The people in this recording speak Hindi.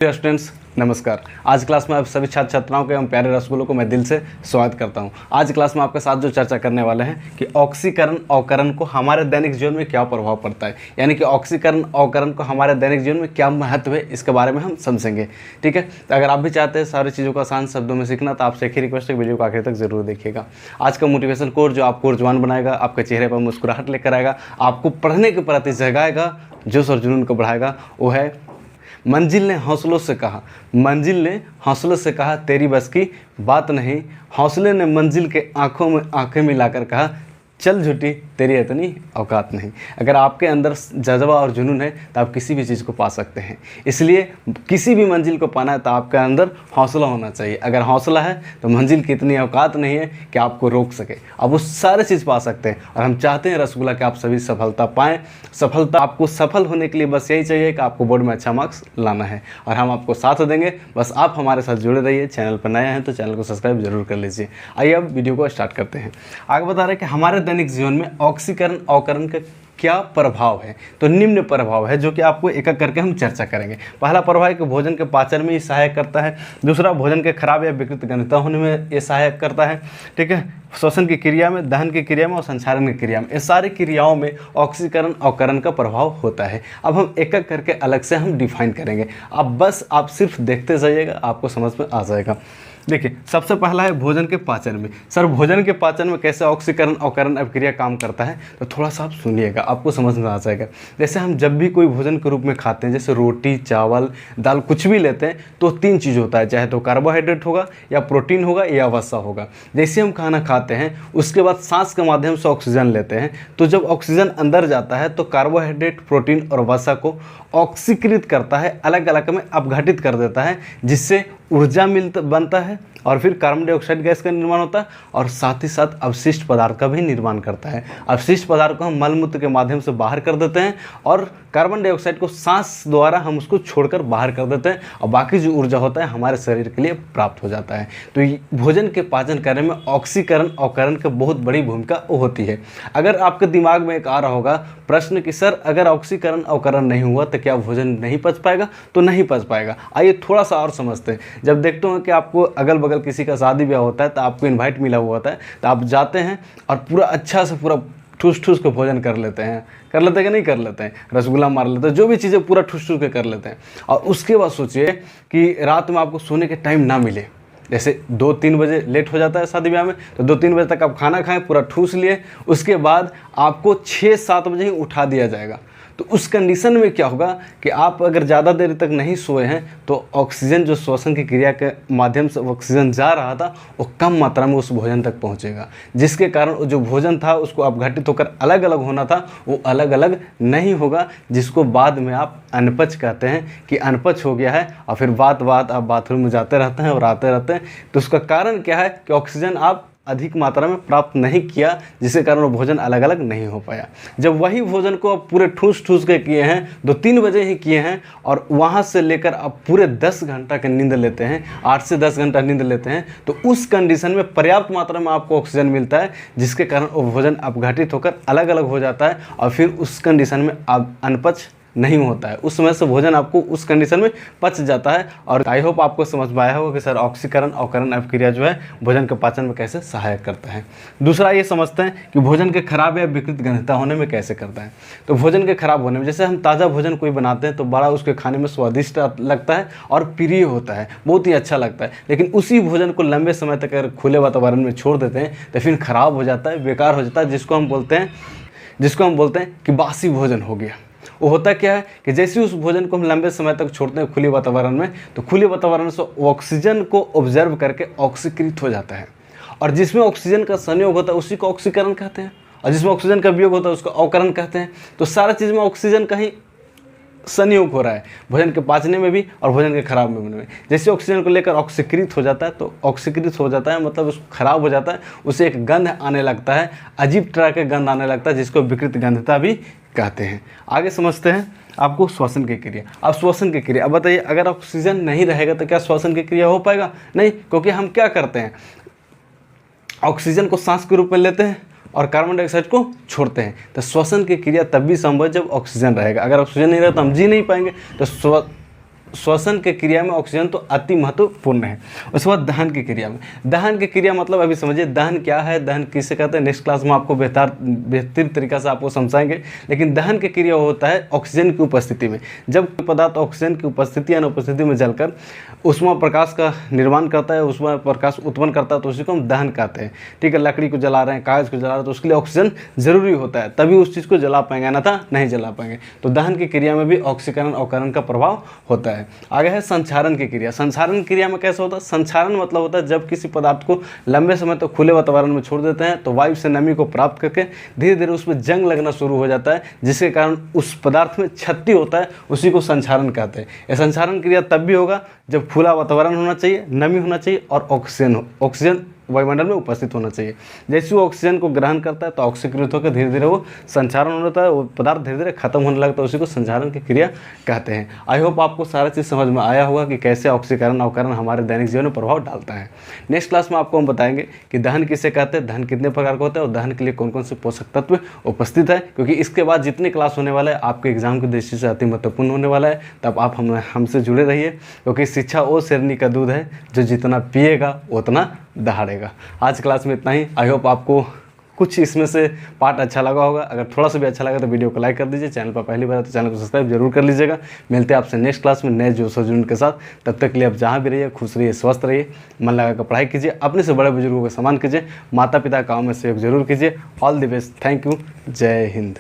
डियर स्टूडेंट्स नमस्कार। आज क्लास में आप सभी छात्र छात्राओं के एवं प्यारे रसगुल्लों को मैं दिल से स्वागत करता हूं। आज क्लास में आपके साथ जो चर्चा करने वाले हैं कि ऑक्सीकरण अवकरण को हमारे दैनिक जीवन में क्या प्रभाव पड़ता है, यानी कि ऑक्सीकरण अवकरण को हमारे दैनिक जीवन में क्या महत्व है, इसके बारे में हम समझेंगे। ठीक है, तो अगर आप भी चाहते हैं सारी चीज़ों को आसान शब्दों में सीखना तो आपसे एक ही रिक्वेस्ट है, वीडियो को आखिर तक जरूर देखिएगा। आज का मोटिवेशन कोर्स जो आपको ऊर्जावान बनाएगा, आपके चेहरे पर मुस्कुराहट लेकर आएगा, आपको पढ़ने के प्रति जगाएगा, जोश और जुनून को बढ़ाएगा, वो है मंजिल ने हौसलों से कहा। मंजिल ने हौसलों से कहा तेरी बस की बात नहीं। हौसले ने मंजिल के आंखों में आंखें मिलाकर कहा चल झूठी तेरी इतनी औकात नहीं। अगर आपके अंदर जज्बा और जुनून है तो आप किसी भी चीज़ को पा सकते हैं। इसलिए किसी भी मंजिल को पाना है तो आपके अंदर हौसला होना चाहिए। अगर हौसला है तो मंजिल की इतनी औकात नहीं है कि आपको रोक सके। आप वो सारे चीज़ पा सकते हैं और हम चाहते हैं रसगुल्ला कि आप सभी सफलता पाएँ। सफलता आपको सफल होने के लिए बस यही चाहिए कि आपको बोर्ड में अच्छा मार्क्स लाना है और हम आपको साथ देंगे। बस आप हमारे साथ जुड़े रहिए। चैनल पर नए हैं तो चैनल को सब्सक्राइब जरूर कर लीजिए। आइए अब वीडियो को स्टार्ट करते हैं। आगे बता रहे हैं कि हमारे दैनिक जीवन में ऑक्सीकरण अवकरण का क्या प्रभाव है। तो निम्न प्रभाव है जो कि आपको एक एक करके हम चर्चा करेंगे। पहला प्रभाव है कि भोजन के पाचन में ये सहायक करता है। दूसरा, भोजन के खराब या विकृत गंधता होने में ये सहायक करता है। ठीक है, श्वसन की क्रिया में, दहन की क्रिया में और संचारण की क्रिया में, ये सारी क्रियाओं में ऑक्सीकरण अवकरण का प्रभाव होता है। अब हम एक एक करके अलग से हम डिफाइन करेंगे। आप सिर्फ देखते जाइएगा, आपको समझ में आ जाएगा। देखिए, सबसे पहला है भोजन के पाचन में। सर, भोजन के पाचन में कैसे ऑक्सीकरण अवकरण अभिक्रिया काम करता है, तो थोड़ा सा आप सुनिएगा, आपको समझ में आ जाएगा। जैसे हम जब भी कोई भोजन के रूप में खाते हैं, जैसे रोटी, चावल, दाल, कुछ भी लेते हैं तो तीन चीज़ होता है, चाहे तो कार्बोहाइड्रेट होगा या प्रोटीन होगा या वसा होगा। जैसे हम खाना खाते हैं उसके बाद सांस के माध्यम से ऑक्सीजन लेते हैं, तो जब ऑक्सीजन अंदर जाता है तो कार्बोहाइड्रेट, प्रोटीन और वसा को ऑक्सीकृत करता है, अलग अलग में अपघटित कर देता है, जिससे ऊर्जा बनता है और फिर कार्बन डाइऑक्साइड गैस का निर्माण होता है और साथ ही साथ अवशिष्ट पदार्थ का भी निर्माण करता है। अवशिष्ट पदार्थ को हम मलमूत्र के माध्यम से बाहर कर देते हैं और कार्बन डाइऑक्साइड को सांस द्वारा हम उसको छोड़कर बाहर कर देते हैं और बाकी जो ऊर्जा होता है हमारे शरीर के लिए प्राप्त हो जाता है। तो भोजन के पाचन कार्य में ऑक्सीकरण अवकरण की बहुत बड़ी भूमिका होती है। अगर आपके दिमाग में एक आ रहा होगा प्रश्न कि सर अगर ऑक्सीकरण अवकरण नहीं हुआ तो क्या भोजन नहीं पच पाएगा, तो नहीं पच पाएगा। आइए थोड़ा सा और समझते हैं। जब देखते हो कि आपको अगल बगल किसी का शादी ब्याह होता है तो आपको इनवाइट मिला हुआ होता है, तो आप जाते हैं और पूरा अच्छा से पूरा ठूस ठूस के भोजन कर लेते हैं कि नहीं कर लेते हैं, रसगुल्ला मार लेते हैं, जो भी चीज़ें पूरा ठूस ठूस के कर लेते हैं। और उसके बाद सोचिए कि रात में आपको सोने के टाइम ना मिले, जैसे 2-3 बजे लेट हो जाता है शादी ब्याह में, तो 2-3 बजे तक आप खाना खाएं, पूरा ठूस लिए, उसके बाद आपको 6-7 बजे ही उठा दिया जाएगा। तो उस कंडीशन में क्या होगा कि आप अगर ज़्यादा देर तक नहीं सोए हैं तो ऑक्सीजन जो श्वसन की क्रिया के माध्यम से ऑक्सीजन जा रहा था वो कम मात्रा में उस भोजन तक पहुंचेगा, जिसके कारण जो भोजन था उसको अपघटित होकर अलग अलग होना था वो अलग अलग नहीं होगा, जिसको बाद में आप अनपच कहते हैं कि अनपच हो गया है। और फिर बात आप बाथरूम में जाते रहते हैं और आते रहते हैं। तो उसका कारण क्या है कि ऑक्सीजन आप अधिक मात्रा में प्राप्त नहीं किया, जिसके कारण वो भोजन अलग अलग नहीं हो पाया। जब वही भोजन को आप पूरे ठूस ठूस के किए हैं, 2-3 बजे ही किए हैं और वहाँ से लेकर आप पूरे 10 घंटा की नींद लेते हैं, 8 से 10 घंटा नींद लेते हैं, तो उस कंडीशन में पर्याप्त मात्रा में आपको ऑक्सीजन मिलता है, जिसके कारण वो भोजन अपघटित होकर अलग अलग हो जाता है और फिर उस कंडीशन में आप अनपच नहीं होता है। उस समय से भोजन आपको उस कंडीशन में पच जाता है। और आई होप आपको समझ में आया होगा कि सर ऑक्सीकरण अवकरण अभिक्रिया जो है भोजन के पाचन में कैसे सहायक करता है। दूसरा ये समझते हैं कि भोजन के खराब या विकृत गंधता होने में कैसे करता है। तो भोजन के खराब होने में, जैसे हम ताज़ा भोजन कोई बनाते हैं तो बड़ा उसके खाने में स्वादिष्ट लगता है और प्रिय होता है, बहुत ही अच्छा लगता है, लेकिन उसी भोजन को लंबे समय तक अगर खुले वातावरण में छोड़ देते हैं तो फिर खराब हो जाता है, बेकार हो जाता है, जिसको हम बोलते हैं कि बासी भोजन हो गया। वो होता क्या है कि जैसे उस भोजन को हम लंबे समय तक छोड़ते हैं खुले वातावरण में, तो खुले वातावरण से ऑक्सीजन को ऑब्जर्व करके ऑक्सीकृत हो जाता है और जिसमें ऑक्सीजन का संयोग होता है उसी को ऑक्सीकरण कहते हैं और जिसमें ऑक्सीजन का वियोग होता है उसको अवकरण कहते हैं। तो सारा चीज़ में ऑक्सीजन का ही संयोग हो रहा है, भोजन के पाचने में भी और भोजन के खराब होने में। जैसे ऑक्सीजन को लेकर ऑक्सीकृत हो जाता है, तो ऑक्सीकृत हो जाता है मतलब उसको खराब हो जाता है, उसे एक गंध आने लगता है, अजीब तरह के गंध आने लगता है, जिसको विकृत गंधता भी कहते हैं। आगे समझते हैं आपको श्वसन की क्रिया। अब श्वसन की क्रिया, अब बताइए अगर ऑक्सीजन नहीं रहेगा तो क्या श्वसन की क्रिया हो पाएगा? नहीं, क्योंकि हम क्या करते हैं, ऑक्सीजन को सांस के रूप में लेते हैं और कार्बन डाइऑक्साइड को छोड़ते हैं। तो श्वसन की क्रिया तब भी संभव है जब ऑक्सीजन रहेगा। अगर ऑक्सीजन नहीं रहा तो हम जी नहीं पाएंगे। तो श्वसन के क्रिया में ऑक्सीजन तो अति महत्वपूर्ण है। उसके बाद दहन की क्रिया में, दहन की क्रिया मतलब अभी समझिए दहन क्या है, दहन किसे कहते हैं, नेक्स्ट क्लास में आपको बेहतर तरीका से आपको समझाएंगे। लेकिन दहन की क्रिया होता है ऑक्सीजन की उपस्थिति में। जब कोई पदार्थ ऑक्सीजन की उपस्थिति या अनुपस्थिति में जलकर ऊष्मा प्रकाश का निर्माण करता है, ऊष्मा प्रकाश उत्पन्न करता है, तो उसी को हम दहन कहते हैं। ठीक है, लकड़ी को जला रहे हैं, कागज़ को जला रहे हैं, तो उसके लिए ऑक्सीजन जरूरी होता है, तभी उस चीज़ को जला पाएंगे, अन्यथा नहीं जला पाएंगे। तो दहन की क्रिया में भी ऑक्सीकरण अवकरण का प्रभाव होता है। आगे है संक्षारण की क्रिया। संक्षारण क्रिया में कैसा होता है, संक्षारण मतलब होता है जब किसी पदार्थ को लंबे समय तक खुले वातावरण में छोड़ देते हैं तो वायु से नमी को प्राप्त करके धीरे धीरे उसमें जंग लगना शुरू हो जाता है, जिसके कारण उस पदार्थ में क्षति होता है, उसी को संक्षारण कहते हैं। यह संक्षारण क्रिया तब भी होगा जब खुला वातावरण होना चाहिए, नमी होना चाहिए और ऑक्सीजन वायुमंडल में उपस्थित होना चाहिए। जैसे वो ऑक्सीजन को ग्रहण करता है तो ऑक्सीकृत होकर धीरे धीरे वो संचारण होता है, वो पदार्थ धीरे धीरे खत्म होने लगता है, उसी को संचारण की क्रिया कहते हैं। आई होप आपको सारा चीज़ समझ में आया होगा कि कैसे ऑक्सीकरण अवकरण हमारे दैनिक जीवन में प्रभाव डालता है। नेक्स्ट क्लास में आपको हम बताएंगे कि दहन किसे कहते हैं, दहन कितने प्रकार का होता है और दहन के लिए कौन कौन से पोषक तत्व उपस्थित है, क्योंकि इसके बाद जितने क्लास होने वाला है आपके एग्जाम की दृष्टि से अति महत्वपूर्ण होने वाला है। तब आप हमसे जुड़े रहिए, क्योंकि शिक्षा वो शेरनी का दूध है जो जितना पिएगा उतना दहाड़ेगा। आज क्लास में इतना ही। आई होप आपको कुछ इसमें से पार्ट अच्छा लगा होगा। अगर थोड़ा सा भी अच्छा लगा तो वीडियो को लाइक कर दीजिए, चैनल पर पहली बार है तो चैनल को सब्सक्राइब जरूर कर लीजिएगा। मिलते हैं आपसे नेक्स्ट क्लास में नए जोश और जुनून के साथ। तब तक के लिए आप जहाँ भी रहिए खुश रहिए, स्वस्थ रहिए, मन लगा कर पढ़ाई कीजिए, अपने से बड़े बुजुर्गों का सम्मान कीजिए, माता पिता काम में सहयोग जरूर कीजिए। All the best, thank you, जय हिंद।